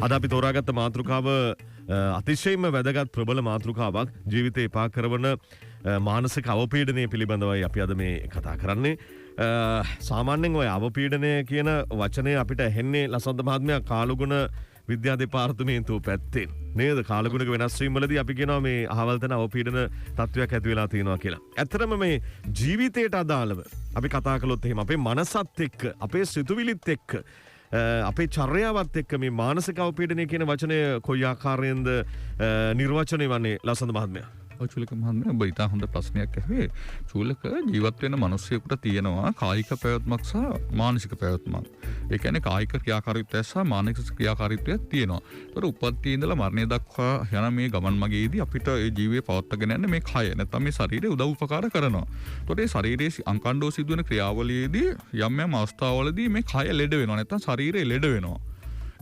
අද අපි තෝරාගත්ත මාතෘකාව අතිශයින්ම වැදගත් ප්‍රබල මාතෘකාවක්. ජීවිතේ එපා කරන මානසික අවපීඩනය පිළිබඳවයි අපි අද මේ කතා කරන්නේ. සාමාන්‍යයෙන් ඔය අවපීඩනය කියන වචනය අපිට ඇහෙන්නේ ලසන්ත මහත්මයා කාලුගුණ විද්‍යා දෙපාර්තමේන්තුව පැත්තෙන් නේද? කාලගුණක වෙනස් වීම වලදී අපි කියනවා මේ අහවල් තැන අවපීඩන තත්වයක් ඇති වෙලා තියෙනවා කියලා. ඇත්තටම මේ ජීවිතයට අදාළව අපි කතා කළොත් එහෙම අපේ මනසත් එක්ක අපේ සිතුවිලිත් එක්ක අපේ චර්යාවත් එක්ක මේ මානසික අවපීඩනය කියන වචනය කොයි ආකාරයෙන්ද නිර්වචනය වන්නේ ලසන්ත මහත්මයා? චූලක මහත්මයා ඔබ ඉතා හොඳ ප්‍රශ්නයක් ඇහුවේ. චූලක ජීවත් වෙන මිනිස්සුෙකුට තියෙනවා කායික පැවැත්මක් සහ මානසික පැවැත්මක්. ඒ කියන්නේ කායික ක්‍රියාකාරීත්වය සහ මානසික ක්‍රියාකාරීත්වයක් තියෙනවා. ඒතර උපත්ති ඉඳලා මරණය දක්වා යන මේ ගමන් මගේදී අපිට ඒ ජීවේ පවත්වාගෙන යන්න මේ කය නැත්නම් මේ ශරීරය උදව් උපකාර කරනවා. ඒතකොට මේ ශරීරයේ අංකණ්ඩව සිදුවෙන ක්‍රියාවලියේදී යම් යම් අවස්ථාවලදී මේ කය ලෙඩ වෙනවා නැත්නම් ශරීරය ලෙඩ වෙනවා.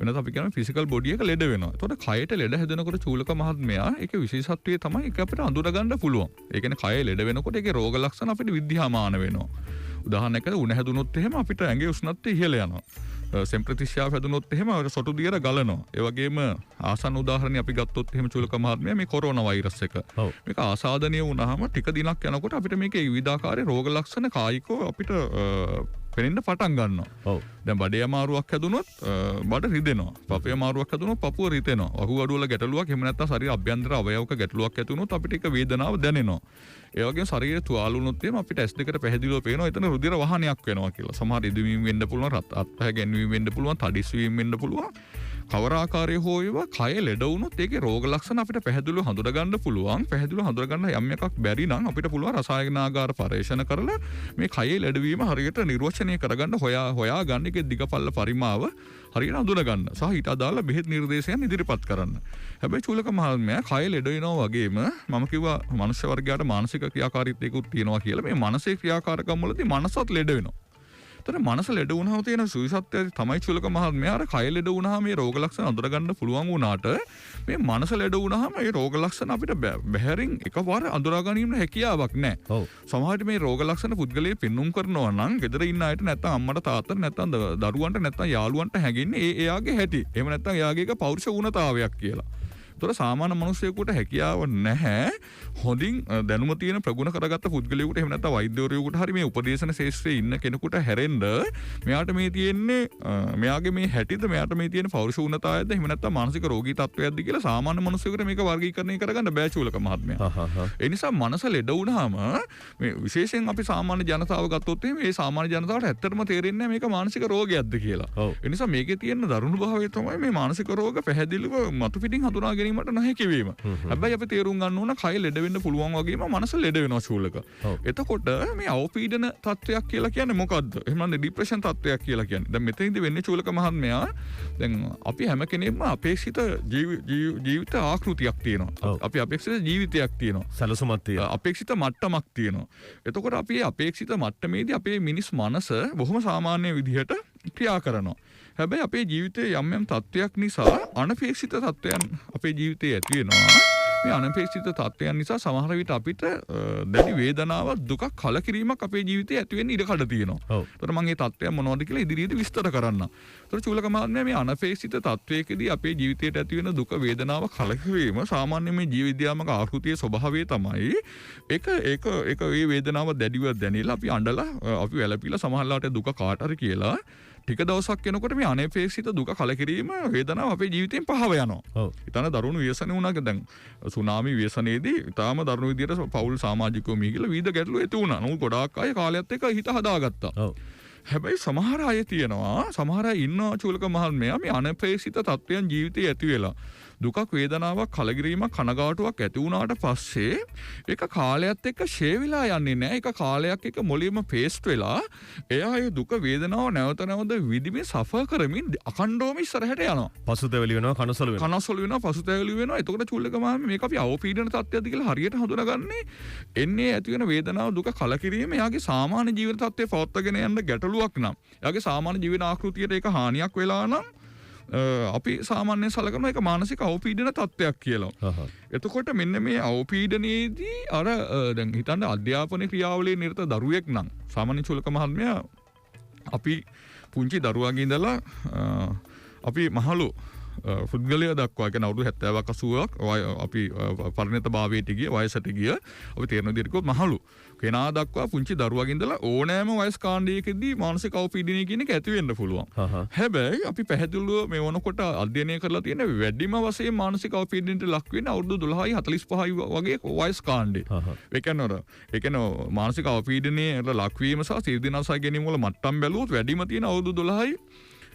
වෙනත් අපි කියන ෆිසිකල් බොඩි එක ලෙඩ වෙනවා. එතකොට කයට ලෙඩ හැදෙනකොට චූලක මහත්මයා ඒකේ විශේෂත්වය තමයි ඒක අපිට අඳුර ගන්න පුළුවන්. ඒ කියන්නේ කය ලෙඩ වෙනකොට ඒකේ රෝග ලක්ෂණ අපිට විද්‍යාමාන වෙනවා. උදාහරණයකට උණ හැදුනොත් එහෙම අපිට ඇඟේ උෂ්ණත්වය ඉහළ යනවා. සෙම්ප්‍රතිශ්‍යාව හැදුනොත් එහෙම සොටු දියර ගලනවා. ඒ වගේම ආසන්න උදාහරණයක් අපි ගත්තොත් එහෙම චූලක මහත්මයා මේ කොරෝනා වෛරස් එක. මේක ආසාදනීය වුණාම ටික දිනක් යනකොට අපිට මේකේ විවිධාකාරයේ රෝග ලක්ෂණ කායිකව අපිට පෙනෙන්න පටන් ගන්නවා. දැන් බඩේ අමාරුවක් හැදුනොත් බඩ රිදෙනවා. පපේ අමාරුවක් හැදුනොත් පපුව රිදෙනවා. වකුගඩු වල ගැටලුවක් එහෙම නැත්නම් ශරීර අභ්‍යන්තර අවයවක ගැටලුවක් ඇති වුණොත් අපිට ඒක වේදනාව දැනෙනවා. ඒ වගේම ශරීරය තුවාල වුණොත් එහෙම අපිට S2කට පැහැදිලිව පේනවා එතන රුධිර වහනයක් වෙනවා කියලා. සමහර ඉදවීම වෙන්න පුළුවන්, අත්පහ ගැන්වීම වෙන්න පුළුවන්, තඩිස් වීම වෙන්න පුළුවන්. කවර ආකාරයේ හෝ ඒවා කය ලෙඩ වුණොත් ඒකේ රෝග ලක්ෂණ අපිට පැහැදිලිව හඳුනා ගන්න පුළුවන්. පැහැදිලිව හඳුනා ගන්න යම් එකක් බැරි නම් අපිට පුළුවන් රසායනාගාර පරීක්ෂණ කරලා මේ කයේ ලෙඩවීම හරියට නිර්වචනය කරගන්න හොයා ගන්න එකේ දිගපල්ල පරිමාව හරියට හඳුනා ගන්න සහ ඊට අදාළ බෙහෙත් නිර්දේශයන් ඉදිරිපත් කරන්න. හැබැයි චූලක මහත්මයා කය ලෙඩ වෙනවා වගේම මම කිව්වා මනුෂ්‍ය වර්ගයාට මානසික ක්‍රියාකාරීත්වයකුත් තියෙනවා කියලා. මේ මානසික ක්‍රියාකාරකම් වලදී මනසත් ලෙඩ වෙනවා. තර මනස ලෙඩ වුණාම තියෙන සුවිසත්වය තමයි චූලක මහත්මයා අර කය ලෙඩ වුණාම මේ රෝග ලක්ෂණ අඳුර ගන්න පුළුවන් වුණාට මේ මනස ලෙඩ වුණාම මේ රෝග ලක්ෂණ අපිට බැහැරින් එකපාර අඳුරා ගැනීම හැකියාවක් නැහැ. සමහරවිට මේ රෝග ලක්ෂණ පුද්ගලයා පෙන්눔 කරනවා නම් ගෙදර ඉන්න අයට නැත්නම් අම්මට තාත්තට නැත්නම් දරුවන්ට නැත්නම් යාළුවන්ට හැගෙන්නේ එයාගේ හැටි. එහෙම නැත්නම් එයාගේ එක පෞරුෂ වුණතාවයක් කියලා. තොර සාමාන්‍ය මිනිසෙකුට හැකියාව නැහැ හොඳින් දැනුම තියෙන ප්‍රගුණ කරගත්ත පුද්ගලයෙකුට එහෙම නැත්නම් වෛද්‍යවරයෙකුට හරි මේ උපදේශන ශාස්ත්‍රයේ ඉන්න කෙනෙකුට හැරෙන්න මෙයාට මේ තියෙන්නේ මෙයාගේ මේ හැටිද මෙයාට මේ තියෙන පෞරුෂ උන්නතාවයක්ද එහෙම නැත්නම් මානසික රෝගී තත්ත්වයක්ද කියලා සාමාන්‍ය මිනිසෙකුට මේක වර්ගීකරණය කරගන්න බෑ චූලක මහත්මයා. ඒ නිසා මනස ලෙඩ වුණාම මේ විශේෂයෙන් අපි සාමාන්‍ය ජනතාව ගත්තොත් එහෙම මේ සාමාන්‍ය ජනතාවට ඇත්තටම තේරෙන්නේ නැහැ මේක මානසික රෝගයක්ද කියලා. ඒ නිසා මේකේ තියෙන දරුණු භාවය තමයි මේ මානසික රෝග පැහැදිලිව මතු පිටින් හඳුනා ගැනීම මට නොහැකි වීම. හැබැයි අපි තේරුම් ගන්න ඕන කය ලෙඩ වෙන්න පුළුවන් වගේම මනස ලෙඩ වෙනවා චූලක. එතකොට මේ අවපීඩන තත්වයක් කියලා කියන්නේ මොකද්ද? එහෙම නැත්නම් ડિප්‍රෙෂන් තත්වයක් කියලා කියන්නේ. දැන් මෙතනදී වෙන්නේ චූලක මහත්මයා දැන් අපි හැම කෙනෙක්ම අපේක්ෂිත ජීවිත ආකෘතියක් තියෙනවා. අපි අපේක්ෂිත ජීවිතයක් තියෙනවා. සැලසුමක් තියෙනවා. අපේක්ෂිත මට්ටමක් තියෙනවා. එතකොට අපි අපේක්ෂිත මට්ටමේදී අපේ මිනිස් මනස බොහොම සාමාන්‍ය විදිහට ක්‍රියා කරනවා. හැබැයි අපේ ජීවිතයේ යම් යම් තත්ත්වයක් නිසා අනපේක්ෂිත තත්ත්වයන් අපේ ජීවිතයේ ඇති වෙනවා. මේ අනපේක්ෂිත තත්ත්වයන් නිසා සමහර විට අපිට දැඩි වේදනාවක් දුකක් කලකිරීමක් අපේ ජීවිතයේ ඇති වෙන්න ඉඩ කඩ තියෙනවා. ඒතර මම මේ තත්ත්වයන් මොනවද කියලා ඉදිරියේදී විස්තර කරන්නම්. ඒතර චූලක මහත්මයා මේ අනපේක්ෂිත තත්ත්වයකදී අපේ ජීවිතයට ඇති වෙන දුක වේදනාව කලකිරීම සාමාන්‍ය මේ ජීව විද්‍යාත්මක ආකෘතියේ ස්වභාවය තමයි ඒක මේ වේදනාව දැඩිව දැනෙලා අපි අඬලා අපි වැළපිලා සමහරලාට දුක කාට හරි කියලා ටික දවසක් යනකොට මේ අනපේක්ෂිත දුක කලකිරීම වේදනාව අපේ ජීවිතයෙන් පහව යනවා. ඊතන දරුණු ව්‍යසනය වුණා. දැන් සුනාමි ව්‍යසනයේදී ඊටාම දරුණු විදියට පෞල් සමාජිකයෝ මිහිගිලා විවිධ ගැටලු ඇති වුණා. නමුත් ගොඩාක් අය කාලයත් එක්ක හිත හදාගත්තා. හැබැයි සමහර අය තියෙනවා සමහර අය ඉන්නවා චූලක මහත්මයා මේ අනපේක්ෂිත තත්ත්වයන් ජීවිතේ ඇති වෙලා දුකක් වේදනාවක් කලකිරීමක් කනගාටුවක් ඇති වුණාට පස්සේ ඒක කාලයත් එක්ක ෂේ වෙලා යන්නේ නැහැ. ඒක කාලයක් එක්ක මොළෙම පේස්ට් වෙලා එයා ඒ දුක වේදනාව නැවත නැවත විඳිමින් සෆර් කරමින් අඛණ්ඩවම ඉස්සරහට යනවා. පසුතැවිලි වෙනවා, කනසලු වෙනවා, පසුතැවිලි වෙනවා. එතකොට චූලක මහත්මයා මේක අපි අවපීඩන තත්ත්වයක්ද කියලා හරියට හඳුනාගන්නේ එන්නේ ඇති වෙන වේදනාව දුක කලකිරීම එයාගේ සාමාන්‍ය ජීවන තත්ත්වය පවත්වාගෙන යන්න ගැටලුවක් නම් එයාගේ සාමාන්‍ය ජීවන ආකෘතියට ඒක හානියක් වෙලා නම් අපි සාමාන්‍යයෙන් සලකන එක මානසික අවපීඩන තත්ත්වයක් කියලා. එතකොට මෙන්න මේ අවපීඩනයේදී අර දැන් හිතන්න අධ්‍යාපන ක්‍රියාවලියේ නිරත දරුවෙක් නම් සාමාන්‍ය චූලක මහත්මයා අපි පුංචි දරුවාගේ ඉඳලා අපි මහලු පුද්ගලයා දක්වා කියන්නේ අවුරුදු 70ක් 80ක් අපි පරිණත භාවයට ගිය වයසට ගිය අපි තේරෙන විදිහට කිව්වොත් මහලු කෙනා දක්වා පුංචි දරුවගෙන් ඉඳලා ඕනෑම වයස් කාණ්ඩයකදී මානසික අවපීඩනය කියන එක ඇති වෙන්න පුළුවන්. හැබැයි අපි පැහැදිලිව මේ වනකොට අධ්‍යයනය කරලා තියෙන වැඩිම වශයෙන් මානසික අවපීඩනයට ලක් වෙන්නේ අවුරුදු 12යි 45යි වගේ වයස් කාණ්ඩේ. ඒ කියන්නේ මානසික අවපීඩනයට ලක්වීම සහ සිරිදිනසා ගැනීම වල මට්ටම් බැලුවොත් වැඩිම තියෙන අවුරුදු 12යි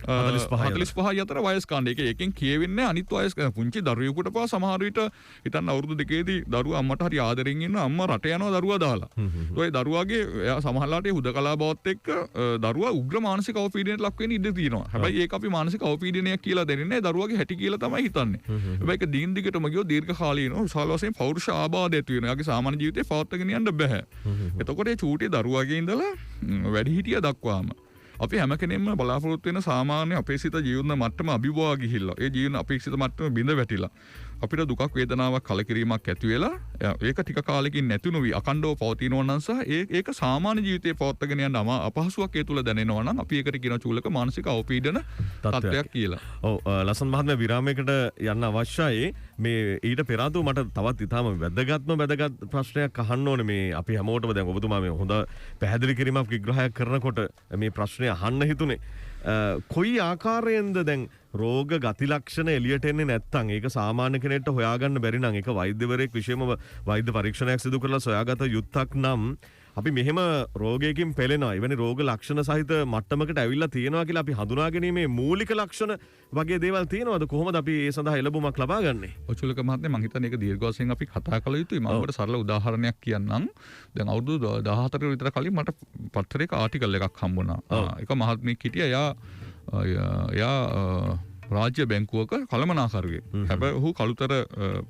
45 අතර වයස් කාණ්ඩයක එකෙන් කියවෙන්නේ අනිත් වයස් පුංචි දරුවෙකුට පවා සමහර විට හිතන්න අවුරුදු දෙකේදී දරුවා අම්මට හරි ආදරෙන් ඉන්න අම්මා රට යනවා දරුවා දාලා. ඒ දරුවාගේ එයා සමහරලාට හුදකලා බවත් එක්ක දරුවා උග්‍ර මානසික අවපීඩනයට ලක් වෙන්න ඉඩ තියෙනවා. හැබැයි ඒක අපි මානසික අවපීඩනයක් කියලා දෙන්නේ දරුවාගේ හැටි කියලා තමයි හිතන්නේ. හැබැයි ඒක දින දිගටම ගියොත් දීර්ඝ කාලීනව විශාල වශයෙන් පෞරුෂ ආබාධ ඇති වෙනවා. එයාගේ සාමාන්‍ය ජීවිතේ පවත්වාගෙන යන්න බෑ. එතකොට ඒ චූටි දරුවාගේ ඉඳලා වැඩිහිටිය දක්වාම අපි හැම කෙනෙක්ම බලාපොරොත්තු වෙන සාමාන්‍ය අපේක්ෂිත ජීවන මට්ටම අභිභවා ගිහිල්ලා ඒ ජීවන අපේක්ෂිත මට්ටම බිඳ වැටිලා අපිට දුකක් වේදනාවක් කලකිරීමක් ඇති වෙලා ඒක ටික කාලෙකින් නැති නොවි අකණ්ඩව පවතිනවා නම් සහ ඒක සාමාන්‍ය ජීවිතේ පවත්වාගෙන යන්න අපහසුයක් ඒ තුල දැනෙනවා නම් අපි ඒකට කියන චූලක මානසික අවපීඩන තත්ත්වයක් කියලා. ඔව් ලසන් මහත්මයා විරාමයකට යන්න අවශ්‍යයි. මේ ඊට පෙර ආතු මට තවත් ඉතාම වැදගත් ප්‍රශ්නයක් අහන්න ඕනේ. මේ අපි හැමෝටම දැන් ඔබතුමා මේ හොඳ පැහැදිලි කිරීමක් විග්‍රහයක් කරනකොට මේ ප්‍රශ්නේ අහන්න හිතුනේ. කොයි ආකාරයෙන්ද දැන් රෝග ගති ලක්ෂණ එළියට එන්නේ නැත්නම් ඒක සාමාන්‍ය කෙනෙක්ට හොයාගන්න බැරි නම් ඒක වෛද්‍යවරයෙක් විශේෂම වෛද්‍ය පරීක්ෂණයක් සිදු කරලා සොයාගත යුත්තක් නම් අපි මෙහෙම රෝගයකින් පෙළෙනවා. එවැනි රෝග ලක්ෂණ සහිත මට්ටමකට ඇවිල්ලා තියෙනවා කියලා අපි හඳුනා ගැනීමේ මූලික ලක්ෂණ වගේ දේවල් තියෙනවද? කොහොමද අපි ඒ සඳහා එළඹුමක් ලබා ගන්නේ? ඔචුලක මහත්මයා මම හිතන්නේ ඒක දීර්ඝ වශයෙන් අපි කතා කළ යුතුයි. මම ඔබට සරල උදාහරණයක් කියන්නම්. දැන් අවුරුදු 14 විතර කලින් මට පත්තරයක ආටිකල් එකක් හම්බුණා. ඒක මහත්මයෙක් හිටියා. එයා රාජ්‍ය බැංකුවක කළමනාකරුවෙක්. හැබැයි ඔහු කළුතර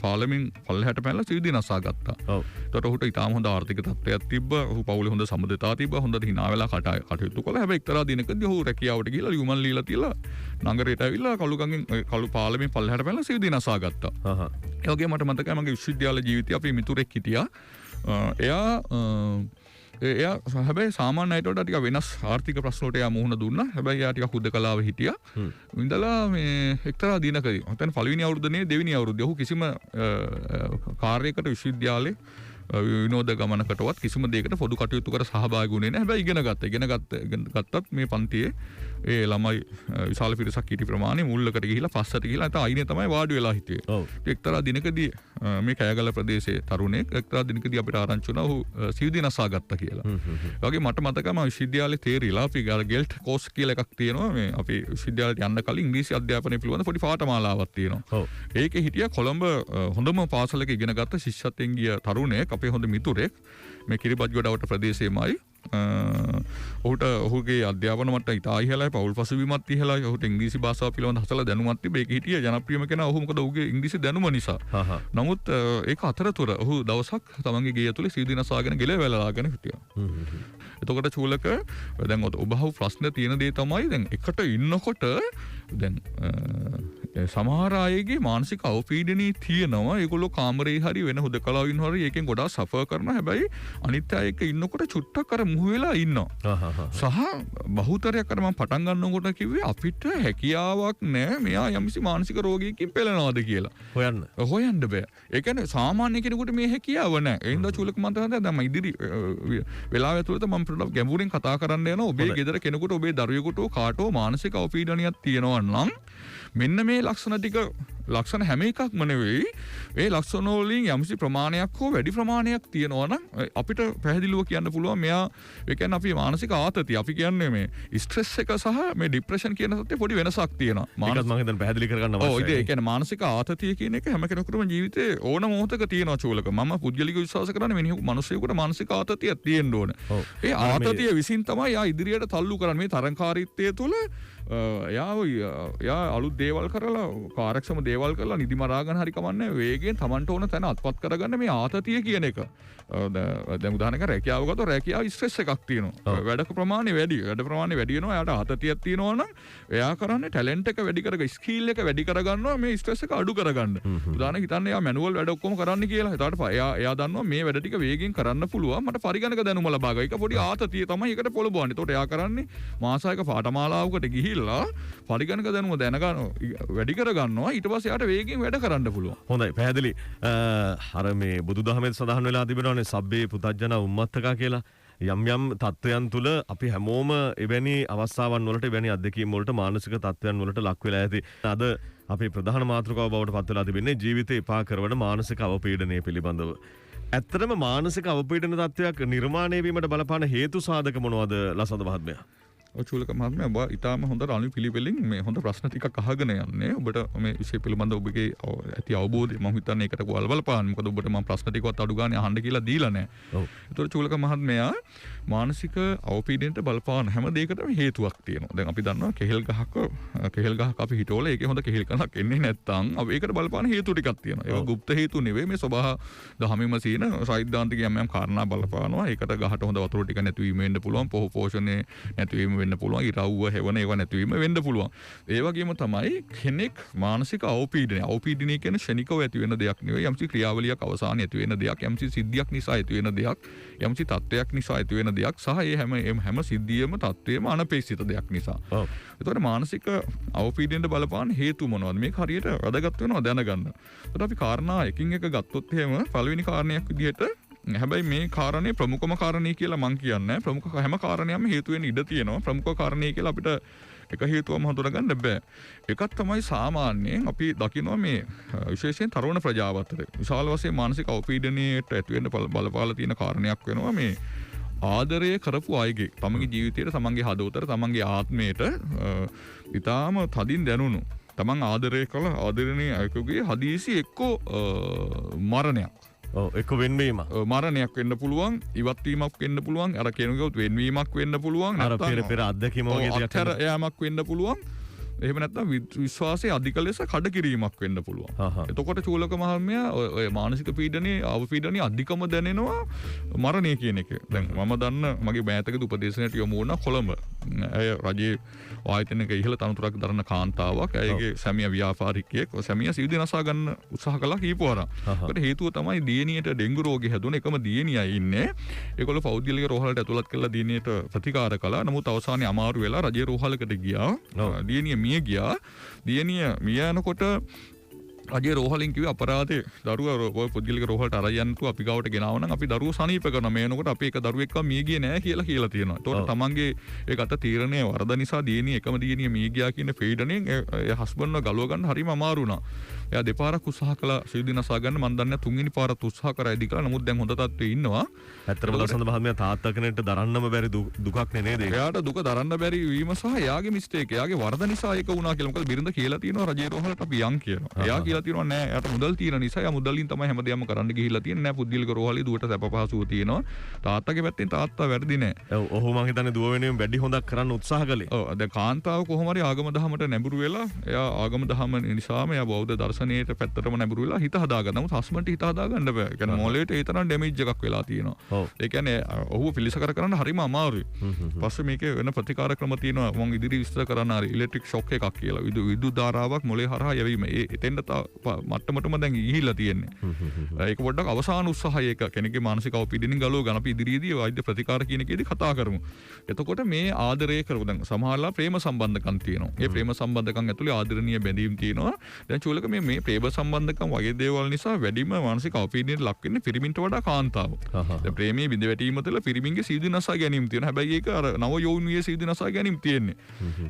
පාලමින් පල්ලෙහාට පැනලා සිවිදි නසා ගත්තා. ඒකට ඔහුට ඉතාම හොඳ ආර්ථික තත්ත්වයක් තිබ්බා. ඔහු පවුලේ හොඳ සම්බන්ධතා තිබ්බා. හොඳට hina වෙලා කටයුතු කළා. හැබැයි එක්තරා දිනකදී ඔහු රැකියාවට ගිහලා ලියුමන් ලියලා තියලා නගරයට ඇවිල්ලා කළු පාලමින් පල්ලෙහාට පැනලා සිවිදි නසා ගත්තා. ඒ වගේ මට මතකයි මගේ විශ්වවිද්‍යාල ජීවිතේ අපි මිතුරෙක් හිටියා. එයා හැබැයි සාමාන්‍ය අයට වඩා ටික වෙනස් ආර්ථික ප්‍රශ්න වලට එයා මුහුණ දුන්නා. හැබැයි එයා ටික හුදකලාව හිටියා. ඉඳලා මේ එක්තරා දිනකදී මම පළවෙනි අවුරුද්දේ දෙවෙනි අවුරුද්දේ ඔහු කිසිම කාර්යයකට විශ්වවිද්‍යාලේ විනෝද ගමනකටවත් කිසිම දෙයකට පොදු කටයුතු කර සහභාගී වුණේ නැහැ. හැබැයි ඉගෙන ගත්තත් මේ පන්තියේ ඒ ළමයි විශාල පිරිසක් හිටි ප්‍රමාණය මුල්ලකට ගිහිලා පස්සට ගිහිලා නැත්නම් අයිනේ තමයි වාඩි වෙලා හිටියේ. එක්තරා දිනකදී මේ කෑගල ප්‍රදේශයේ තරුණයෙක් එක්තරා දිනකදී අපිට ආරංචි වුණා ඔහු සිවිදි නසා ගත්තා කියලා. ඒ වගේ මට මතකයි මම විශ්වවිද්‍යාලේ තේරිලා අපි ගෙල්ට් කෝස් කියලා එකක් තියෙනවා. මේ අපි විශ්වවිද්‍යාලයට යන්න කලින් ඉංග්‍රීසි අධ්‍යාපනය පිළිබඳ පොඩි පාඨමාලාවක් තියෙනවා. ඒකේ හිටියා කොළඹ හොඳම පාසලක ඉගෙන ගත්ත ශිෂ්‍යත්වයෙන් ගිය තරුණයෙක් අපේ හොඳ මිතුරෙක් මේ කිරිබත්ගොඩවට ප්‍රදේශයේමයි. ඔහුගේ අධ්‍යාපන මට්ටම ඉතා ඉහළයි, පෞල් පසුබිමත් ඉහළයි. ඔහුට ඉංග්‍රීසි භාෂාව පිළිබඳ හසල දැනුමක් තිබේ. ඒක හිටිය ජනප්‍රියම කෙනා ඔහු මොකද ඔහුගේ ඉංග්‍රීසි දැනුම නිසා. නමුත් ඒක අතරතුර ඔහු දවසක් තමන්ගේ ගේ ඇතුලේ සිවිදි නසාගෙන ගෙල වැළලාගෙන හිටියා. එතකොට චූලක දැන් ඔබ අහපු ප්‍රශ්න තියෙන දේ තමයි දැන් එකට ඉන්නකොට දැන් සමහර අයගේ මානසික අවපීඩනී තියෙනවා. ඒගොල්ලෝ කාමරේ හරි වෙන හුදකලාවින් හරි ඒකෙන් ගොඩාක් සෆර් කරනවා. හැබැයි අනිත් අය එක්ක ඉන්නකොට චුට්ටක් අර මුහ වෙලා ඉන්නවා. සහ බහුතරයක් අර මම පටන් ගන්නකොට කිව්වේ අපිට හැකියාවක් නැහැ මෙයා යම්කිසි මානසික රෝගයකින් පෙළෙනවද කියලා. හොයන්න බෑ. ඒ කියන්නේ සාමාන්‍ය කෙනෙකුට මේ හැකියාව නැහැ. ඒ හින්දා චූලක මම හිතන්නේ දැන් මම ඉදිරි වෙලාව ඇතුළත මම පොඩ්ඩක් ගැඹුරින් කතා කරන්න යනවා. ඔබේ ගෙදර කෙනෙකුට ඔබේ දරුවෙකුට කාටෝ මානසික අවපීඩනයක් තියෙනවා නම් මෙන්න මේ ලක්ෂණ හැම එකක්ම නෙවෙයි. ඒ ලක්ෂණ වලින් යම්සි ප්‍රමාණයක් හෝ වැඩි ප්‍රමාණයක් තියෙනවා නම් අපිට පැහැදිලිව කියන්න පුළුවන් මෙයා ඒ කියන්නේ අපි මානසික ආතතිය අපි කියන්නේ මේ ස්ට්‍රෙස් එක සහ මේ ડિප්‍රෙෂන් කියන තත්ත්වයේ පොඩි වෙනසක් තියෙනවා. ඒකත් මම හිතන්නේ පැහැදිලි කරගන්න අවශ්‍යයි. ඔව් ඒ කියන්නේ මානසික ආතතිය කියන එක හැම කෙනෙකුටම ජීවිතේ ඕන මොහොතක තියෙනවා චූලක. මම පුද්ගලිකව විශ්වාස කරන්නේ මිනිහෙකුට මානසික ආතතියක් තියෙන්න ඕන. ඒ ආතතිය විසින් තමයි යා ඉදිරියට තල්ලු කරන්නේ. මේ තරංකාරීත්වය තුළ යා අලුත් දේවල් කරලා කාර්යක්ෂම දේවල් කරලා නිදි මරාගෙන හරි කමන්නේ වේගෙන් Tamanට ඕන තැන අත්පත් කරගන්න මේ ආතතිය කියන එක. දැන් උදාහරණයක් රැකියාව ගත්තොත් රැකියාව ස්ට්‍රෙස් එකක් තියෙනවා. වැඩ ප්‍රමාණය වැඩි වෙනවා. එයාට ආතතියක් තියෙනවා නම් එයා කරන්නේ ටැලන්ට් එක වැඩි කරගන්න, ස්කිල් එක වැඩි කරගන්නවා මේ ස්ට්‍රෙස් එක අඩු කරගන්න. උදාහරණයක් හිතන්න එයා මැනුවල් වැඩ ඔක්කොම කරන්න කියලා. එතකොට එයා දන්නවා මේ වැඩ ටික වේගෙන් කරන්න පුළුවන්. මට පරිගණක දැනුම ලබා ගන්න. ඒක පොඩි ආතතිය තමයි ඒකට පොළඹවන්නේ. එතකොට එයා කරන්නේ මාස 6ක පාඨමාලාවකට ගිහින් ගිහිල්ලා පරිගණක දැනුම දැනගන්න වැඩි කරගන්නවා ඊට පස්සේ යාට වේගෙන් වැඩ කරන්න පුළුවන්. හොඳයි පැහැදිලි. අර මේ බුදුදහමේ සඳහන් වෙලා තිබෙනවානේ සබ්බේ පුතජ්ජන උම්මත්තකා කියලා. යම් යම් තත්ත්වයන් තුළ අපි හැමෝම එවැනි අවස්ථාවන් වලට එවැනි අත්දැකීම් වලට මානසික තත්ත්වයන් වලට ලක් වෙලා ඇති. අද අපේ ප්‍රධාන මාතෘකාව බවට පත් වෙලා තිබෙන්නේ ජීවිතේ එපා කරන මානසික අවපීඩනය පිළිබඳව. ඇත්තටම මානසික අවපීඩන තත්ත්වයක් නිර්මාණය වීමට බලපාන හේතු සාධක මොනවද ලසඳ මහත්මයා? චූලක මහත්මයා ඔබ ඉතාම හොඳට අනුපිළිවෙලින් මේ හොඳ ප්‍රශ්න ටිකක් අහගෙන යන්නේ. ඔබට මේ විෂය පිළිබඳව ඔබගේ ඇති අවබෝධය මම හිතන්නේ ඒකට බලපාන. මොකද ඔබට මම ප්‍රශ්න ටිකවත් අඩු ගානේ අහන්න කියලා දීලා නැහැ. ඔව්. ඒතකොට චූලක මහත්මයා මානසික අවපීඩනයට බලපාන හැම දෙයකටම හේතුවක් තියෙනවා. දැන් අපි දන්නවා කෙහෙල් ගහක් අපි හිටවල ඒකේ හොඳ කෙහෙල් කනක් එන්නේ නැත්තම් ඒකට බලපාන හේතු ටිකක් තියෙනවා. ඒක ගුප්ත හේතු නෙවෙයි මේ සබහා දහමෙම සීන සෛද්ධාන්තික යම් කාරණා බලපානවා. ඒකට ගහට හොඳ වතුර ටික නැතිවීම වෙන්න පුළුවන්. පොහො පෝෂණය නැතිවීම වෙන්න පුළුවන්. ඉරව්ව හැවන ඒවා නැතිවීම වෙන්න පුළුවන්. ඒ වගේම තමයි කෙනෙක් මානසික අවපීඩනය කියන්නේ ශනිකව ඇති වෙන දෙයක් නෙවෙයි. යම්සි ක්‍රියාවලියක් අවසානයේ ඇති වෙන දෙයක්, යම්සි සිද්ධියක් නිසා ඇති වෙන දෙයක්, යම්සි තත්ත්වයක් නිසා ඇති වෙන දෙයක් සහ ඒ හැම සිද්ධියම තත්ත්වයම අනපේක්ෂිත දෙයක් නිසා. ඔව්. ඒතකොට මානසික අවපීඩනයට බලපාන හේතු මොනවද? මේක හරියට වැදගත් වෙනවා දැනගන්න. ඒතකොට අපි කාරණා එකින් එක ගත්තොත් එහෙම පළවෙනි කාරණයක් විදිහට හැබැයි මේ කාරණේ ප්‍රමුඛම කාරණේ කියලා මම කියන්නේ ප්‍රමුඛ හැම කාරණයක්ම හේතු වෙන්න ඉඩ තියෙනවා. ප්‍රමුඛ කාරණේ කියලා අපිට එක හේතුවම හඳුනගන්න බෑ. එකක් තමයි සාමාන්‍යයෙන් අපි දකිනවා මේ විශේෂයෙන් තරුණ ප්‍රජාව අතර විශාල වශයෙන් මානසික අවපීඩනයට ඇති වෙන්න බලපාලා තියෙන කාරණයක් වෙනවා මේ ආදරය කරපු අයගේ තමන්ගේ ජීවිතයට තමන්ගේ හදවතට තමන්ගේ ආත්මයට ඊටාම තදින් දැනුණු තමන් ආදරය කළ ආදරණීය අයෙකුගේ හදිසි එක්කෝ මරණයක්. එක්ක වෙන්වීම මරණයක් වෙන්න පුළුවන්, ඉවත් වීමක් වෙන්න පුළුවන්, අර කෙනෙකුට වෙන්වීමක් වෙන්න පුළුවන්, අර පෙර අත්දැකීම වගේ දෙයක් අතර යාමක් වෙන්න පුළුවන්. එහෙම නැත්නම් විශ්වාසයේ අධික ලෙස කඩ කිරීමක් වෙන්න පුළුවන්. එතකොට චූලක මහත්මයා ඔය මානසික පීඩනයේ අවපීඩනයේ අධිකම දැනෙනවා මරණය කියන එක. දැන් මම දන්න මගේ මෑතකදී උපදේශනයට යොමු වුණා කොළඹ. ඇය රජයේ ආයතනයක ඉහළ තනතුරක් දරන කාන්තාවක්. ඇයගේ සැමියා ව්‍යාපාරිකයෙක්. සැමියා සිවුද නසා ගන්න උත්සාහ කළා කීපවරක්. ඒකට හේතුව තමයි දියණියට ඩෙන්ගු රෝගය හැදුණ එකම දියණියයි ඉන්නේ. ඒගොල්ලෝ පෞද්ගලික රෝහලට ඇතුළත් කළා දියණියට ප්‍රතිකාර කළා. නමුත් අවසානයේ අමාරු වෙලා රජයේ රෝහලකට ගියා. දියණිය මිය ගියා. දියණිය මිය යනකොට රජයේ රෝහලින් කිව්වේ අපරාධේ දරුවා ඔය පුද්ගලික රෝහලට අරන් යන්නතු අපි ගාවට ගෙනාව නම් අපි දරුවෝ සනීප කරනවා. මේ වෙනකොට අපි එක දරුවෙක්ව මිය ගියේ නෑ කියලා තියෙනවා. ඒතකොට තමන්ගේ ඒ ගත තීරණය වරද නිසා දියණිය එකම දියණිය මිය ගියා කියන පීඩණයෙන් ඒ හස්බන්ඩ්ව ගලව ගන්න හරිම අමාරු වුණා. එයා දෙපාරක් උත්සාහ කළා සිවුද නසා ගන්න. මම දන්නේ තුන්වෙනි පාරත් උත්සාහ කරයිද කියලා. නමුත් දැන් හොඳ තත්ත්වයේ ඉන්නවා. ඇත්තටම ලසඳ මහත්මයා තාත්තා කෙනෙක්ට දරන්නම බැරි දුකක් නේද ඒක? එයාට දුක දරන්න බැරි වීම සහ එයාගේ මිස්ටේක් එයාගේ වරද නිසා ඒක වුණා කියලා. මොකද බිරිඳ කියලා තියෙනවා රජයේ රෝහලට අපි යන් කියනවා. එයා කියලා තියෙනවා නෑ එයාට මුදල් තියෙන නිසා එයා මුදලින් තමයි හැමදේම කරන්න ගිහිල්ලා තියෙන්නේ. නෑ පුද්ගලික රෝහලේ දුවට සැප පහසුව තියෙනවා. තාත්තගේ පැත්තෙන් තාත්තා වැරදි නෑ. ඔව් ඔහු මං හිතන්නේ දුව වෙනුවෙන් වැඩි හොඳක් කරන්න උත්සාහ කළේ. ඔව් දැන් කාන්තාව කොහොම හරි ආගම දහමට නැඹුරු වෙලා එයා ආගම දහම නිසාම එයා බෞද්ධ දර්ශනයට පැත්තටම නැඹුරු වෙලා හිත හදාගන්න. නමුත් හස්බන්ඩ් හිත හදාගන්න බෑ. ඒ කියන්නේ මොළයට ඒ තරම් ඩැමේජ් එකක් වෙලා තියෙනවා. ඒ කියන්නේ ඔහුව පිළිසකර කරන්න හරිම අමාරුයි. පස්සේ මේකේ වෙන ප්‍රතිකාර ක්‍රම තියෙනවා. මම ඉදිරි විස්තර කරන්න හරි ඉලෙක්ට්‍රික් ෂොක් එකක් කියලා. විදුලි ධාරාවක් මොළේ හරහා යවීම. ඒ එතෙන්ට මට්ටමටම දැන් ගිහිල්ලා තියෙන්නේ. ඒක පොඩ්ඩක් අවසාන උත්සාහය එක කෙනෙක්ගේ මානසික අවපීඩනෙන් ගලව ගන්න අපි ඉදිරියේදී වෛද්‍ය ප්‍රතිකාර කියන එකේදී කතා කරමු. එතකොට මේ ආදරය කරපු දැන් සමහරලා ප්‍රේම සම්බන්ධකම් තියෙනවා. ඒ ප්‍රේම සම්බන්ධකම් ඇතුලේ ආදරණීය බැඳීම් තියෙනවා. දැන් චූලක මේ ප්‍රේම සම්බන්ධකම් වගේ දේවල් නිසා වැඩිම මානසික අවපීඩනයට ලක් වෙන්නේ පිරිමින්ට වඩා කාන්තාව. දැන් ප්‍රේමයේ බිඳ වැටීම තුළ පිරිමින්ගේ සීදු නසා ගැනීම තියෙනවා. හැබැයි ඒක අර නව යෞවනීය සීදු නසා ගැනීම තියෙන්නේ.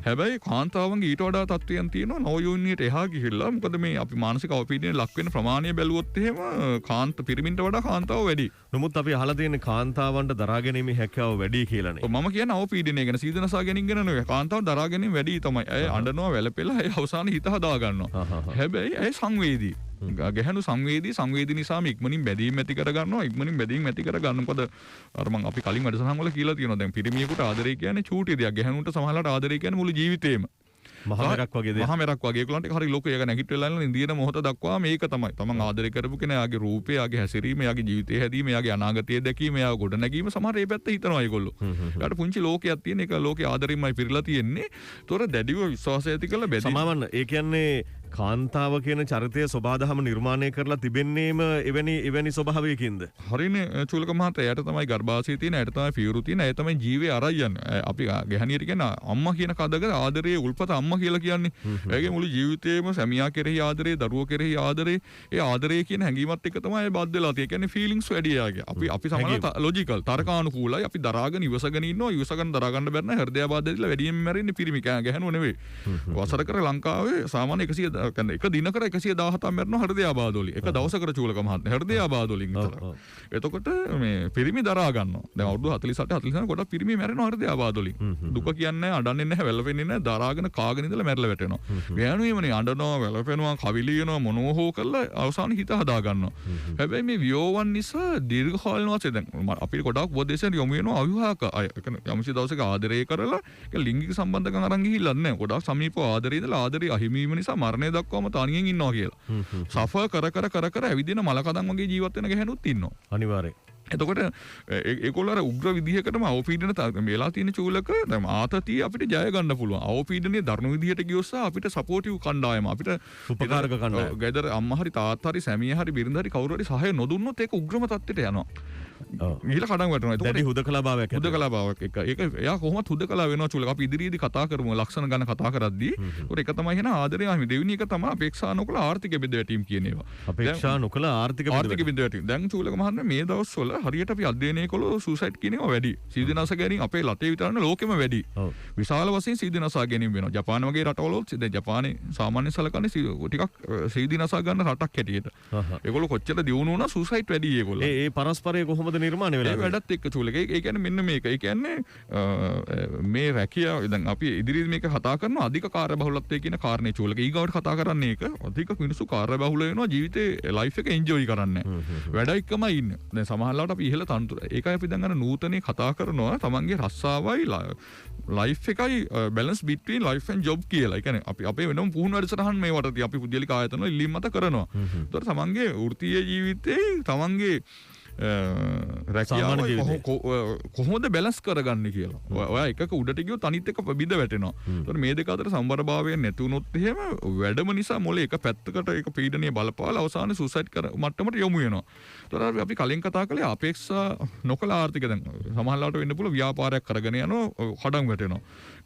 හැබැයි කාන්තාවන්ගේ ඊට වඩා තත්ත්වයන් තියෙනවා නව යෞවනීයට එහා ගිහිල්ලා. මොකද මේ අපි මානසික අවපීඩනයට ලක් වෙන ප්‍රමාණය බැලුවොත් එහෙම පිරිමින්ට වඩා කාන්තාව වැඩි. නමුත් අපි අහලා තියෙන්නේ කාන්තාවන්ට දරා ගැනීමේ හැකියාව වැඩි කියලානේ. මම කියන්නේ අවපීඩනය ගැන සීදු නසා ගැනීම ගැන නෙවෙයි. කාන්තාව දරා ගැනීම වැඩි තමයි. ඇය අඬනවා වැළපෙලා ඇය අවසානයේ හිත හදා ගන්නවා. හැබැයි ඇය සංවේදී. ගැහණු සංවේදී නිසාම ඉක්මනින් බැඳීම් ඇති කරගන්නවා. ඉක්මනින් බැඳීම් ඇති කරගන්න. මොකද අර මම අපි කලින් වැඩසටහන් වල කියලා තියෙනවා. දැන් පිරිමියෙකුට ආදරය කියන්නේ චූටි දෙයක්. ගැහණුන්ට සමහරවිට ආදරය කියන්නේ මුළු ජීවිතේම. මහමෙරක් වගේ දෙයක්. මහමෙරක් වගේ. ඒගොල්ලන්ට හරි ලොකු ඒක නැගිටලා ඉන්න ඉන්දියන මොහොත දක්වා මේක තමයි. තමන් ආදරය කරපු කෙනා යාගේ රූපය, යාගේ හැසිරීම, යාගේ ජීවිතය හැදීම, යාගේ අනාගතය දැකීම, යාව ගොඩ නැගීම සමහර ඒ පැත්ත හිතනවා ඒගොල්ලෝ. යාට පුංචි ලෝකයක් තියෙන. ඒක ලෝකේ ආදරෙන්මයි පිරලා තියෙන්නේ. ඒතොර දැඩිව විශ්වාසය ඇති කරලා බැදී. සමාවන්න. ඒ කියන්නේ කාන්තාව කියන චරිතය සොබාදහම නිර්මාණය කරලා තිබෙන්නේම එවැනි ස්වභාවයකින්ද. හරිනේ චූලක මහත්තයා. එයාට තමයි ගර්භාෂය තියෙන, එයාට තමයි පියුරු තියෙන, ඒ තමයි ජීවේ අරයි යන්නේ. අපි ගැහණියට කියන අම්මා කියන කදක ආදරයේ උල්පත අම්මා කියලා කියන්නේ. එයාගේ මුළු ජීවිතේම සැමියා කෙරෙහි ආදරේ, දරුවෝ කෙරෙහි ආදරේ, ඒ ආදරේ කියන හැඟීමත් එක්ක තමයි බද්ධ වෙලා තියෙන්නේ. ඒ කියන්නේ ෆීලිංස් වැඩි එයාගේ. අපි සමහරවිට ලොජිකල්, තර්කානුකූලයි. අපි දරාගෙන ඉවසගෙන ඉන්නවා. ඉවසගෙන දරා ගන්න බැරි නම් හෘදයාබාධ දෙලා වැඩියෙන් මැරෙන්නේ පිරිමි ගැහණුව නෙවෙයි. වසරකට ලංකාවේ සාමාන්‍ය 100 කියන්නේ එක දිනකට 117ක් මැරෙනවා හෘදයාබාධ වලින්. එක දවසකට චූලක මහත්මයා හෘදයාබාධ වලින් විතර. එතකොට මේ පිරිමි දරා ගන්නවා. දැන් අවුරුදු 48 49 ගොඩක් පිරිමි මැරෙනවා හෘදයාබාධ වලින්. දුක කියන්නේ අඬන්නේ නැහැ, වැළපෙන්නේ නැහැ, දරාගෙන කාගෙන ඉඳලා මැරලා වැටෙනවා. ගැහණුවේමනේ අඬනවා, වැළපෙනවා, කවිලියනවා, මොනෝහෝ කරලා අවසාන හිත හදා ගන්නවා. හැබැයි මේ වියෝවන් නිසා දීර්ඝකාලීන වශයෙන් දැන් අපි ගොඩක් උපදේශයන් යොමු වෙනවා අවිවාහක අය. ඒ කියන්නේ යම්සි දවසක ආදරය කරලා ඒක ලිංගික සම්බන්ධකම් අරන් ගිහිල්ලා නැහැ. ගොඩක් සමීපව ආදරේ ඉඳලා ආදරේ අහිමි වීම නිසා මරණය දක්වාම තනියෙන් ඉන්නවා කියලා. සෆර් කර ඇවිදින මලකඳන් වගේ ජීවත් වෙන ගැහණුත් ඉන්නවා. අනිවාර්යයෙන්. එතකොට ඒගොල්ලෝ අර උග්‍ර විදිහකටම අවපීඩන මේලා තියෙන චූලක දැන් ආතතිය අපිට ජය ගන්න පුළුවන්. අවපීඩනයේ දරුණු විදිහට ගියොත් අපිට සපෝටිව් කණ්ඩායම අපිට උපකාරක කණ්ඩායම. ගෙදර අම්මා හරි තාත්තා හරි සැමියා හරි බිරිඳ හරි කවුරු හරි සහාය නොදුන්නොත් ඒක උග්‍රම තත්ත්වයට යනවා. ගිහලා කඩන් වැටෙනවා. දැඩි හුදකලාභාවයක්. හුදකලාභාවයක් එක. ඒක එයා කොහොමත් හුදකලා වෙනවා චූලක. අපි ඉදිරියේදී කතා කරමු ලක්ෂණ ගැන කතා කරද්දී. ඒක තමයි එන ආදරය අහිමි. දෙවෙනි එක තමයි අපේක්ෂා නොකළ ආර්ථික බෙදවැටීම් කියන ඒවා. අපේක්ෂා නොකළ ආර්ථික බෙදවැටීම්. දැන් චූලක මහත්මයා මේ දවස්වල හරියට අපි අධ්‍යයනය කළොත් සුසයිඩ් කියන ඒවා වැඩි. සීදීනස ගැනීම අපේ රටේ විතරනේ ලෝකෙම වැඩි. විශාල වශයෙන් සීදීනස ගැනීම වෙනවා. ජපාන වගේ රටවල දැන් ජපානයේ සාමාන්‍ය සලකන්නේ ටිකක් සීදීනස ගන්න රටක් හැටියට. ඒගොල්ලෝ කොච්චර දියුණු වුණා සුසයිඩ් වැඩි ඒගොල්ලෝ. ඒ පරස්පරය කොහොමද නිර්මාණය වෙලා? වැඩත් එක්ක චූලක. ඒ කියන්නේ මෙන්න මේක. ඒ කියන්නේ මේ රැකියාව දැන් අපි ඉදිරියේ මේක කතා කරනවා අධික කාර්යබහුලත්වය කියන කාරණේ චූලක. ඊගාවට කතා කරන්නේ ඒක අධික මිනිස්සු කාර්යබහුල වෙනවා ජීවිතේ ලයිෆ් එක එන්ජොයි කරන්නේ. වැඩ එක්කමයි ඉන්නේ. දැන් සමහරවිට අපි ඉහළ තනතුර. ඒකයි අපි දැන් අර නූතනේ කතා කරනවා තමන්ගේ රස්සාවයි ලයිෆ් එකයි බැලන්ස් බිට්වීන් ලයිෆ් ඇන්ඩ් ජොබ් කියලා. ඒ කියන්නේ අපි අපේ වෙනම පුහුණු වැඩසටහන් මේවටදී අපි පුද්ගලික ආයතන වල ඉල්ලීම් මත කරනවා. ඒතර තමන්ගේ වෘත්තීය ජීවිතේ තමන්ගේ රැකියාව කොහොමද බැලන්ස් කරගන්නේ කියලා. ඔයා එකක උඩට ගියොත් අනිත් එක බිඳ වැටෙනවා. ඒතකොට මේ දෙක අතර සම්බරභාවය නැති වුණොත් එහෙම වැඩම නිසා මොලේ එක පැත්තකට ඒක පීඩනීය බලපාලා අවසානයේ සුසයිඩ් කර මට්ටමට යොමු වෙනවා. ඒතකොට අපි කලින් කතා කළේ අපේක්ෂා නොකළ ආර්ථික දැන් සමහරවිට වෙන්න පුළුවන් ව්‍යාපාරයක් කරගෙන යනවා කඩන් වැටෙනවා.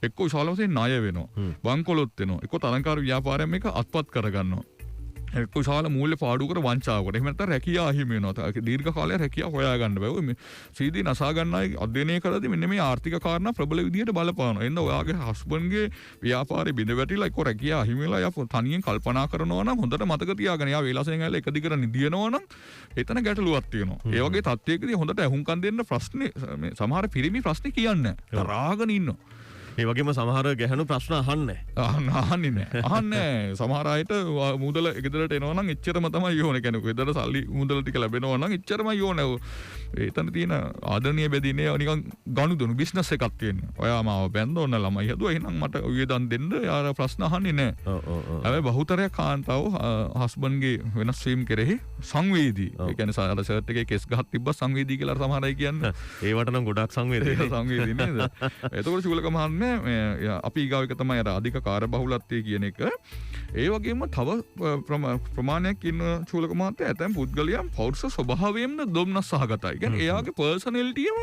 එක්ක විශාල වශයෙන් ණය වෙනවා. බංකොලොත් වෙනවා. එක්ක තරංකාර ව්‍යාපාරයක් මේක අත්පත් කරගන්නවා. කුසාල මූල්‍ය පාඩුවකට වංචාවකට. එහෙම නැත්නම් රැකියාව අහිමි වෙනවා. දීර්ඝ කාලයක් රැකියාව හොයාගන්න බෑ. ඔය මේ සීදී නසා ගන්න අය අධ්‍යයනය කරද්දී මෙන්න මේ ආර්ථික කාරණා ප්‍රබල විදිහට බලපානවා. එන්න ඔයාගේ හස්බන්ඩ්ගේ ව්‍යාපාරේ බිඳ වැටිලා එක්ක රැකියාව අහිමි වෙලා යා තනියෙන් කල්පනා කරනවා නම් හොඳට මතක තියාගන්න. යා වේලාසෙන් ඇවිල්ලා එක දිගට නිදිනවා නම් එතන ගැටලුවක් තියෙනවා. ඒ වගේ තත්ත්වයකදී හොඳට අහුම්කම් දෙන්න ප්‍රශ්නේ මේ සමහර පිරිමි ප්‍රශ්නේ කියන්නේ නැහැ. තරහාගෙන ඉන්නවා. ඒ වගේම සමහර ගැහණු ප්‍රශ්න අහන්නේ නැහැ. සමහර අයට මුදල ගෙදරට එනවා නම් එච්චරම තමයි ඕනේ. කියන්නේ ගෙදර සල්ලි මුදල ටික ලැබෙනවා නම් එච්චරමයි ඕනේ. එතන තියෙන ආදරණීය බෙදින්නේ නිකන් ගනුදෙනු බිස්නස් එකක් තියෙනවා. ඔයා මාව බැන්ද ඕන ළමයි හදුවා. එහෙනම් මට වියදම් දෙන්න. යාර ප්‍රශ්න අහන්නේ නැහැ. හැබැයි බහුතරයක් කාන්තාව හස්බන්ඩ්ගේ වෙනස් වීම කෙරෙහි සංවේදී. ඒ කියන්නේ අර ෂර්ට් එකේ කෙස් ගහක් තිබ්බා සංවේදී කියලා සමහර අය කියන්නේ. ඒවට නම් ගොඩක් සංවේදී නේද? එතකොට චූලක මහත්මයා අපි ඊගාව එක තමයි අර අධික කාර්යබහුලත්වය කියන එක. ඒ වගේම තව ප්‍රමාණයක් ඉන්න චූලක මහත්තයා ඇතැම් පුද්ගලයන් පෞරුෂ ස්වභාවයෙන්ම දොම්නස් සහගතයි. කියන්නේ එයාගේ පර්සනැලිටියම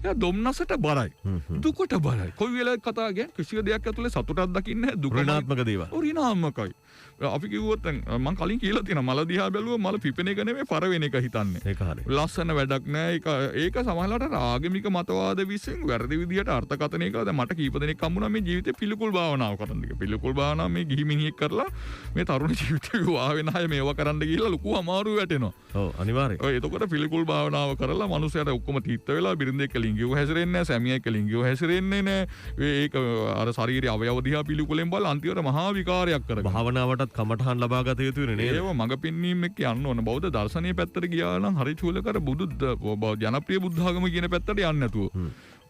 එයා දොම්නසට බරයි. දුකට බරයි. කොයි වෙලාවක කතා කියන්නේ කිසිම දෙයක් ඇතුලේ සතුටක් දකින්නේ නැහැ. දුක ඍණාත්මක දේවල්. ඍණාත්මකයි. අපි කිව්වොත් මම කලින් කියලා තියෙනවා මල දිහා බැලුවා මල පිපෙන එක නෙමෙයි පර වෙන එක හිතන්නේ. ඒක හරියි. ලස්සන වැඩක් නෑ. ඒක සමහරවිට ආගමික මතවාද විසින් වැරදි විදිහට අර්ථකථනය කළා. දැන් මට කීප දෙනෙක් හම්බුණා මේ ජීවිතේ පිළිකුල් භාවනාව කරන්න කියලා. පිළිකුල් භාවනාව මේ ගිහි මිනිහෙක් කරලා මේ තරුණ ජීවිතේ විවාහ වෙන අය මේවා කරන්න ගිහිල්ලා ලොකු අමාරු වැටෙනවා. ඔව් අනිවාර්යයෙන්. ඔය එතකොට පිළිකුල් භාවනාව කරලා මිනිස්සුන්ට ඔක්කොම තීත්ත වෙලා බිරිඳ එක්ක ලිංගිකව හැසිරෙන්නේ නැහැ. සැමියා එක්ක ලිංගිකව හැසිරෙන්නේ නැහැ. ඒක අර ශාරීරික අවයව දිහා පිළිකුලෙන් බලලා අන්තිමට මහා විකාරයක් කරගන්නවා. භාවනාවටත් කමඨහන් ලබා ගත යුතු වෙන්නේ නේද? ඒව මඟ පෙන්වීම එක්ක යන්න ඕන. බෞද්ධ දර්ශනීය පැත්තට ගියා නම් හරි චූලකර ජනප්‍රිය බුද්ධ ආගම කියන පැත්තට යන්නේ නැතුව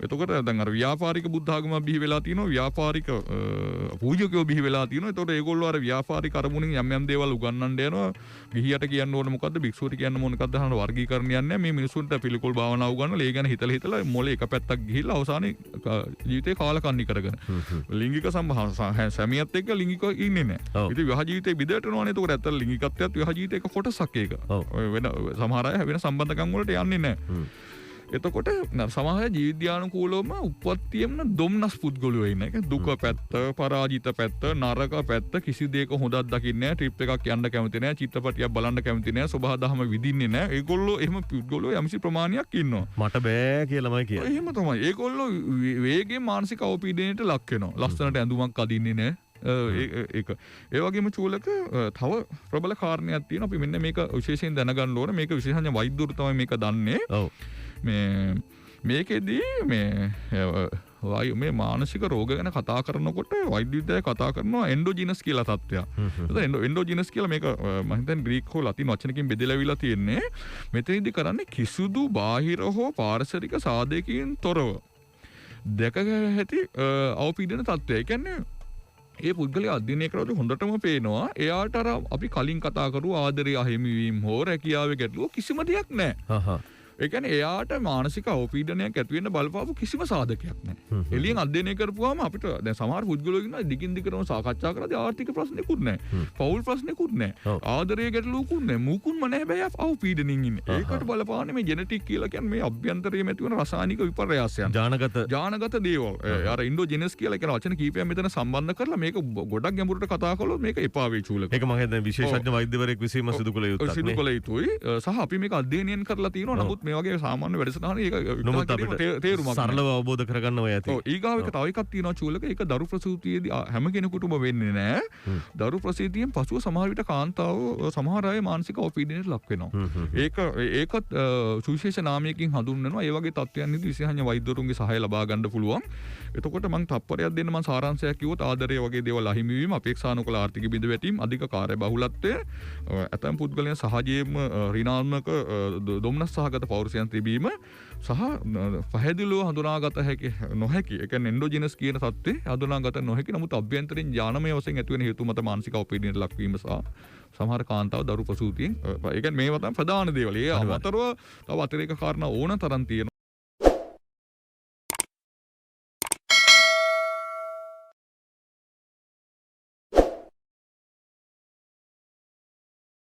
එතකොට දැන් අර ව්‍යාපාරික බුද්ධ ආගම බිහි වෙලා තියෙනවා ව්‍යාපාරික පූජකයෝ බිහි වෙලා තියෙනවා. එතකොට ඒගොල්ලෝ අර ව්‍යාපාරික අරමුණින් යම් යම් දේවල් උගන්වන්න යනවා. ගිහියට කියන්න ඕන මොකද්ද භික්ෂුවට කියන්න ඕන මොකද්ද අහන වර්ගීකරණයක් නැහැ. මේ මිනිසුන්ට පිළිකුල් භාවනාව උගන්වලා ඒ ගැන හිතලා මොලේ එක පැත්තක් ගිහිල්ලා අවසානයේ ජීවිතේ කාලකන්ණි කරගෙන ලිංගික සැමියත් එක්ක ලිංගික ඉන්නේ නැහැ. ඉතින් විවාහ ජීවිතේ බිඳට යනවානේ. එතකොට ඇත්තට ලිංගිකත්වයත් විවාහ ජීවිතේ එක කොටසක් ඒක. වෙන සමහර අය වෙන සම්බන්ධකම් වලට යන්නේ නැහැ. එතකොට සමහර ජීවිද්‍යානුකූලවම උප්පත්තියෙම දොම්නස් පුද්ගලයෝ ඉන්න. ඒ කියන්නේ දුක පැත්ත, පරාජිත පැත්ත, නරක පැත්ත කිසි දෙයක හොඳක් දකින්නේ නැහැ. ට්‍රිප් එකක් යන්න කැමති නැහැ. චිත්‍රපටියක් බලන්න කැමති නැහැ. සබහා දහම විඳින්නේ නැහැ. ඒගොල්ලෝ එහෙම පුද්ගලයෝ යම්සි ප්‍රමාණයක් ඉන්නවා. මට බෑ කියලාමයි කියන්නේ. එහෙම තමයි. ඒගොල්ලෝ වේගෙන් මානසික අවපීඩනයට ලක් වෙනවා. ලස්සනට ඇඳුමක් අදින්නේ නැහැ. ඒක ඒ වගේම චූලක තව ප්‍රබල කාරණයක් තියෙනවා. අපි මෙන්න මේක විශේෂයෙන් දැනගන්න ඕන. මේක විශේෂඥ වෛද්‍යවරු තමයි මේක දන්නේ. ඔව්. මේකෙදී මේ මානසික රෝග ගැන කතා කරනකොට වෛද්‍ය විද්‍යාවේ කතා කරනවා එන්ඩෝජිනස් කියලා තත්ත්වයක්. එන්ඩෝජිනස් කියලා මේක මම හිතන්නේ ග්‍රීක හෝ ලතින් වචනකින් බෙදලා අවිලා තියෙන්නේ. මෙතනදී කරන්නේ කිසිදු බාහිර හෝ පාරිසරික සාධකකින් තොරව දැක හැකි අවපීඩන තත්ත්වය. ඒ කියන්නේ ඒ පුද්ගලයා අධ්‍යයනය කරද්දී හොඳටම පේනවා එයාට අර අපි කලින් කතා කරු ආදරය අහිමිවීම හෝ රැකියාවේ ගැටලුව කිසිම දෙයක් නැහැ. ඒ කියන්නේ එයාට මානසික අවපීඩනයක් ඇති වෙන්න බලපාපු කිසිම සාධකයක් නැහැ. එළියෙන් අධ්‍යයනය කරපුවාම අපිට දැන් සමහර පුද්ගලයෝ ඉන්නවා දිගින් දිගටම සාකච්ඡා කරද්දී ආර්ථික ප්‍රශ්නකුත් නැහැ. පෞල් ප්‍රශ්නකුත් නැහැ. ආදරයේ ගැටලුවකුත් නැහැ. මුකුත්ම නැහැ බෑ අවපීඩනින් ඉන්නේ. ඒකට බලපාන්නේ මේ ජෙනටික් කියලා කියන්නේ මේ අභ්‍යන්තරයේ ඇති වෙන රසායනික විපර්යාසයන්. ජානගත දේවල්. අර ඉන්ඩෝජිනස් කියලා කියන වචන කීපයක් මෙතන සම්බන්ධ කරලා මේක ගොඩක් ගැඹුරට කතා කළොත් මේක එපා වෙයි චූලක. ඒක මම හිතන්නේ විශේෂඥ වෛද්‍යවරයෙක් විසීම සිදු කළ යුතුයි. සිදු කළ යුතුයි. සහ අපි මේක අධ්‍යයනය කරලා තියෙනවා. නමුත් මේ වගේ සාමාන්‍ය වැඩසටහන ඒක නමුත් අපිට තේරුමක් සරලව අවබෝධ කරගන්න ඔය ඇති. ඔව් ඊගාව එක තව එකක් තියෙනවා චූලක. ඒක දරු ප්‍රසූතියේදී හැම කෙනෙකුටම වෙන්නේ නැහැ. දරු ප්‍රසූතියෙන් පසුව සමහර විට කාන්තාව සමහර අය මානසික අවපීඩනයට ලක් වෙනවා. ඒකත් සුවිශේෂ නාමයකින් හඳුන්වනවා. ඒ වගේ තත්ත්වයන්දී විශේෂඥ වෛද්‍යවරුන්ගේ සහාය ලබා ගන්න පුළුවන්. එතකොට මම තප්පරයක් දෙන්න මම සාරාංශයක් කිව්වොත් ආදරය වගේ දේවල් අහිමි වීම, අපේක්ෂා නොකළ ආර්ථික බිඳ වැටීම, අධික කාර්යබහුලත්වය, ඇතැම් පුද්ගලයන් සහජයෙන්ම ඍණාත්මක දොම්නස් සහගත පෞරුෂයන් තිබීම සහ පැහැදිලිව හඳුනාගත හැකි නොහැකි. ඒ කියන්නේ එන්ඩෝජිනස් කියන තත්ත්වේ හඳුනාගත නොහැකි. නමුත් අභ්‍යන්තරයෙන් ඥානමය වශයෙන් ඇති වෙන හේතු මත මානසික අවපීඩනයට ලක්වීම සහ සමහර කාන්තාව දරු ප්‍රසූතියෙන් ඒ කියන්නේ මේවා තමයි ප්‍රධාන දේවල්. ඒ අමතරව තව අතිරේක කාරණා ඕන තරම් තියෙනවා.